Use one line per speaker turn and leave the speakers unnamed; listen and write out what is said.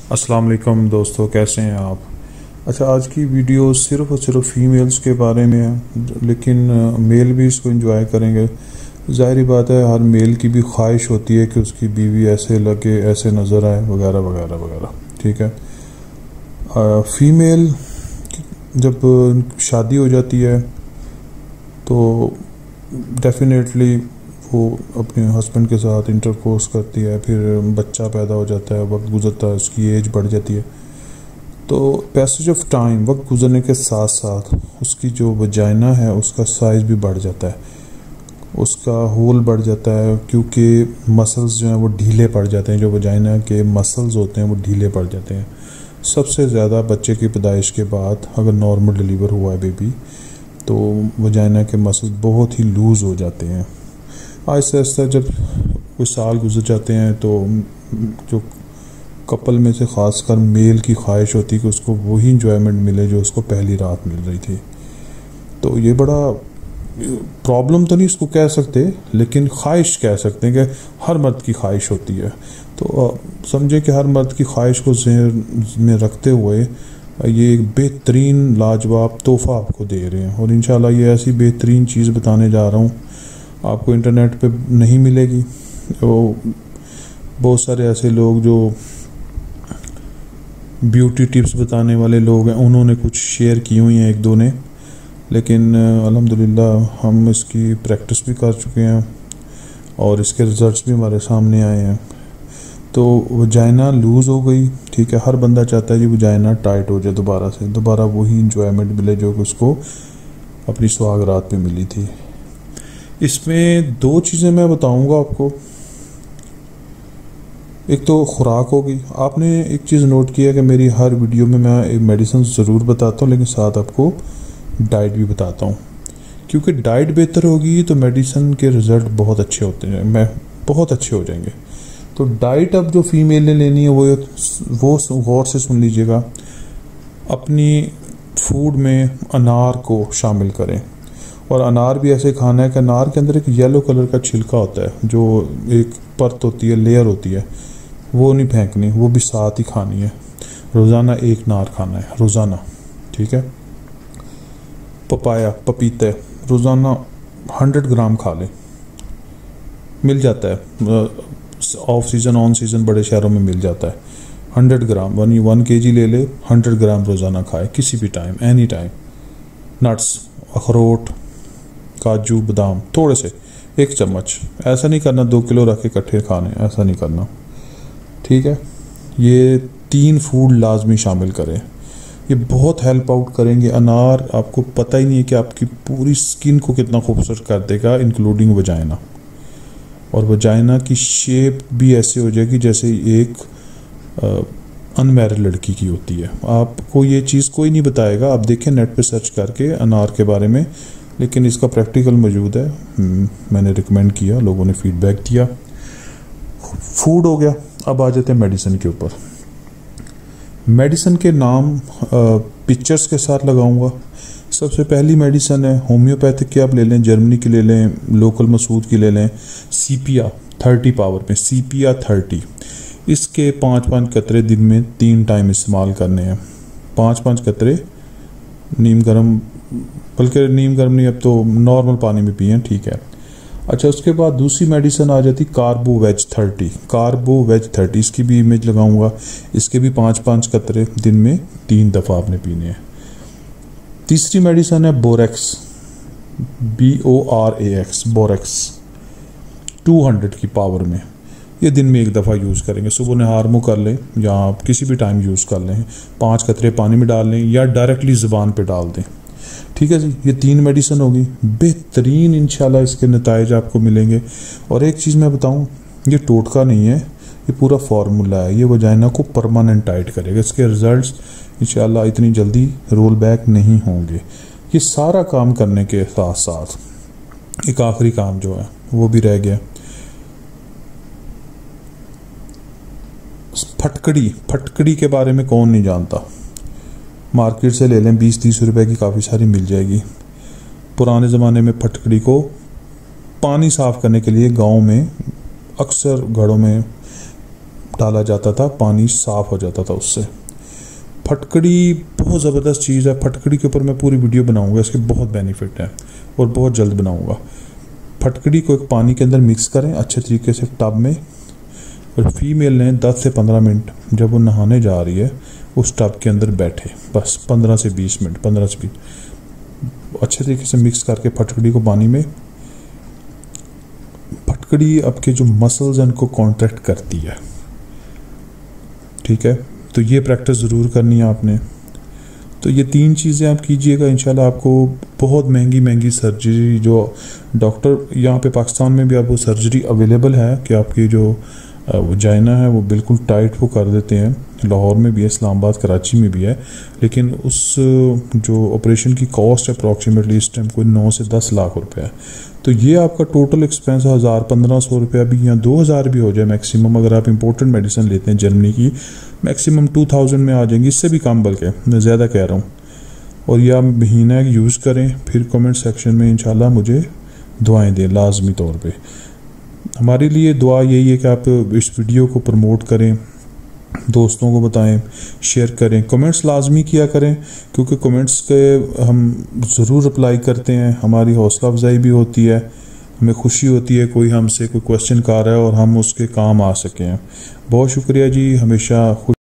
अस्सलाम वालेकुम दोस्तों, कैसे हैं आप। अच्छा, आज की वीडियो सिर्फ और सिर्फ फीमेल्स के बारे में है, लेकिन मेल भी इसको एंजॉय करेंगे। ज़ाहिर बात है, हर मेल की भी ख्वाहिश होती है कि उसकी बीवी ऐसे लगे, ऐसे नज़र आए, वगैरह वगैरह वगैरह। ठीक है। फीमेल जब शादी हो जाती है तो डेफिनेटली वो अपने हस्बैंड के साथ इंटरकोर्स करती है, फिर बच्चा पैदा हो जाता है, वक्त गुजरता है, उसकी एज बढ़ जाती है। तो पैसेज ऑफ टाइम, वक्त गुजरने के साथ साथ उसकी जो वजाइना है उसका साइज़ भी बढ़ जाता है, उसका होल बढ़ जाता है, क्योंकि मसल्स जो हैं वो ढीले पड़ जाते हैं। जो वजाइना के मसल्स होते हैं वो ढीले पड़ जाते हैं। सबसे ज़्यादा बच्चे की पैदाइश के बाद अगर नॉर्मल डिलीवर हुआ है बेबी, तो वजाइना के मसल्स बहुत ही लूज़ हो जाते हैं। आहिस्ता आहिस्ता जब कुछ साल गुजर जाते हैं तो जो कपल में से ख़ासकर मेल की ख्वाहिश होती है कि उसको वही इंजॉयमेंट मिले जो उसको पहली रात मिल रही थी। तो ये बड़ा प्रॉब्लम तो नहीं इसको कह सकते, लेकिन ख्वाहिश कह सकते हैं कि हर मर्द की ख्वाहिश होती है। तो समझे कि हर मर्द की ख्वाहिश को ज़हन में रखते हुए ये एक बेहतरीन लाजवाब तोहफ़ा आपको दे रहे हैं। और इंशाल्लाह ये ऐसी बेहतरीन चीज़ बताने जा रहा हूँ, आपको इंटरनेट पे नहीं मिलेगी। तो बहुत सारे ऐसे लोग जो ब्यूटी टिप्स बताने वाले लोग हैं, उन्होंने कुछ शेयर की हुई हैं एक दो ने, लेकिन अल्हम्दुलिल्लाह हम इसकी प्रैक्टिस भी कर चुके हैं और इसके रिजल्ट्स भी हमारे सामने आए हैं। तो वजाइना लूज़ हो गई, ठीक है। हर बंदा चाहता है जी वजाइना टाइट हो जाए, दोबारा से दोबारा वही इंजॉयमेंट मिले जो कि उसको अपनी सुहागरात पे मिली थी। इसमें दो चीज़ें मैं बताऊंगा आपको। एक तो खुराक होगी। आपने एक चीज़ नोट किया कि मेरी हर वीडियो में मैं एक मेडिसिन ज़रूर बताता हूँ, लेकिन साथ आपको डाइट भी बताता हूँ, क्योंकि डाइट बेहतर होगी तो मेडिसिन के रिज़ल्ट बहुत अच्छे होते हैं, बहुत अच्छे हो जाएंगे। तो डाइट अब जो फीमेल ने लेनी है वो गौर से सुन लीजिएगा। अपनी फूड में अनार को शामिल करें, और अनार भी ऐसे खाना है कि अनार के अंदर एक येलो कलर का छिलका होता है, जो एक परत होती है, लेयर होती है, वो नहीं फेंकनी, वो भी साथ ही खानी है। रोज़ाना एक अनार खाना है, रोज़ाना, ठीक है। पपाया, पपीते रोज़ाना 100 ग्राम खा लें, मिल जाता है ऑफ सीज़न ऑन सीज़न, बड़े शहरों में मिल जाता है। 100 ग्राम 1 kg ले ले, 100 ग्राम रोज़ाना खाए किसी भी टाइम, एनी टाइम। नट्स, अखरोट, काजू, बादाम थोड़े से 1 चम्मच, ऐसा नहीं करना 2 किलो रख के इकट्ठे खाने, ऐसा नहीं करना, ठीक है। ये 3 फूड लाजमी शामिल करें, ये बहुत हेल्प आउट करेंगे। अनार आपको पता ही नहीं है कि आपकी पूरी स्किन को कितना खूबसूरत कर देगा, इंक्लूडिंग वजाइना। और वजाइना की शेप भी ऐसे हो जाएगी जैसे एक अनमैरिड लड़की की होती है। आपको ये चीज़ कोई नहीं बताएगा, आप देखें नेट पे सर्च करके अनार के बारे में, लेकिन इसका प्रैक्टिकल मौजूद है। मैंने रिकमेंड किया, लोगों ने फीडबैक दिया। फूड हो गया, अब आ जाते हैं मेडिसिन के ऊपर। मेडिसिन के नाम पिक्चर्स के साथ लगाऊंगा। सबसे पहली मेडिसिन है होम्योपैथिक की, आप ले लें, जर्मनी की ले लें, लोकल मसूद की ले लें, सीपिया 30 पावर में, सीपिया 30। इसके 5-5 कतरे दिन में 3 टाइम इस्तेमाल करने हैं। 5-5 कतरे नीम गर्म, बल्कि नीम गर्म नहीं, अब तो नॉर्मल पानी में पिएं, ठीक है। अच्छा, उसके बाद दूसरी मेडिसिन आ जाती कार्बोवेज 30, कार्बोवेज 30, इसकी भी इमेज लगाऊंगा। इसके भी 5-5 कतरे दिन में 3 दफ़ा आपने पीने हैं। तीसरी मेडिसिन है बोरेक्स, BORAX, बोरेक्स 200 की पावर में। ये दिन में 1 दफ़ा यूज़ करेंगे, सुबह नहार मुँह कर लें या आप किसी भी टाइम यूज़ कर लें। 5 कतरे पानी में डाल लें या डायरेक्टली ज़ुबान पे डाल दें, ठीक है जी। ये 3 मेडिसिन होगी, बेहतरीन इंशाल्लाह इसके नताइज आपको मिलेंगे। और एक चीज़ मैं बताऊं, ये टोटका नहीं है, ये पूरा फार्मूला है, ये वजाइना को परमानेंट टाइट करेगा। इसके रिजल्ट्स इंशाल्लाह इतनी जल्दी रोल बैक नहीं होंगे। ये सारा काम करने के साथ साथ एक आखिरी काम जो है वो भी रह गया, फटकड़ी के बारे में कौन नहीं जानता। मार्केट से ले लें, 20-30 रुपए की काफ़ी सारी मिल जाएगी। पुराने ज़माने में फटकड़ी को पानी साफ़ करने के लिए गांव में अक्सर घरों में डाला जाता था, पानी साफ़ हो जाता था उससे। फटकड़ी बहुत ज़बरदस्त चीज़ है। फटकड़ी के ऊपर मैं पूरी वीडियो बनाऊंगा, इसके बहुत बेनिफिट हैं और बहुत जल्द बनाऊंगा। फटकड़ी को एक पानी के अंदर मिक्स करें अच्छे तरीके से टब में, और फीमेल ने 10 से 15 मिनट जब वो नहाने जा रही है उस टब के अंदर बैठे, बस 15 से 20 मिनट, 15 से 20 अच्छे तरीके से मिक्स करके फटकड़ी को पानी में। फटकड़ी आपके जो मसल्स हैं उनको कॉन्ट्रैक्ट करती है, ठीक है। तो ये प्रैक्टिस ज़रूर करनी है आपने। तो ये 3 चीज़ें आप कीजिएगा, इंशाल्लाह आपको बहुत महंगी सर्जरी जो डॉक्टर यहाँ पे पाकिस्तान में भी आपको सर्जरी अवेलेबल है कि आपकी जो वजाइना है वो बिल्कुल टाइट वो कर देते हैं। लाहौर में भी है, इस्लामाबाद, कराची में भी है, लेकिन उस जो ऑपरेशन की कॉस्ट है अप्रॉक्सीमेटली इस टाइम कोई 9 से 10 लाख रुपए है। तो ये आपका टोटल एक्सपेंस 1000-1500 रुपया भी या 2000 भी हो जाए मैक्सिमम, अगर आप इंपोर्टेड मेडिसिन लेते हैं जर्मनी की, मैक्सिमम 2000 में आ जाएंगी, इससे भी कम बल्कि मैं ज़्यादा कह रहा हूँ। और ये आप महीना यूज़ करें, फिर कमेंट सेक्शन में इंशाल्लाह मुझे दुआएं दें लाजमी तौर पे। हमारे लिए दुआ यही है कि आप इस वीडियो को प्रमोट करें, दोस्तों को बताएं, शेयर करें, कमेंट्स लाजमी किया करें, क्योंकि कमेंट्स के हम ज़रूर रिप्लाई करते हैं, हमारी हौसला अफजाई भी होती है, हमें खुशी होती है कोई हमसे कोई क्वेश्चन कर रहा है और हम उसके काम आ सकें। बहुत शुक्रिया जी, हमेशा खुश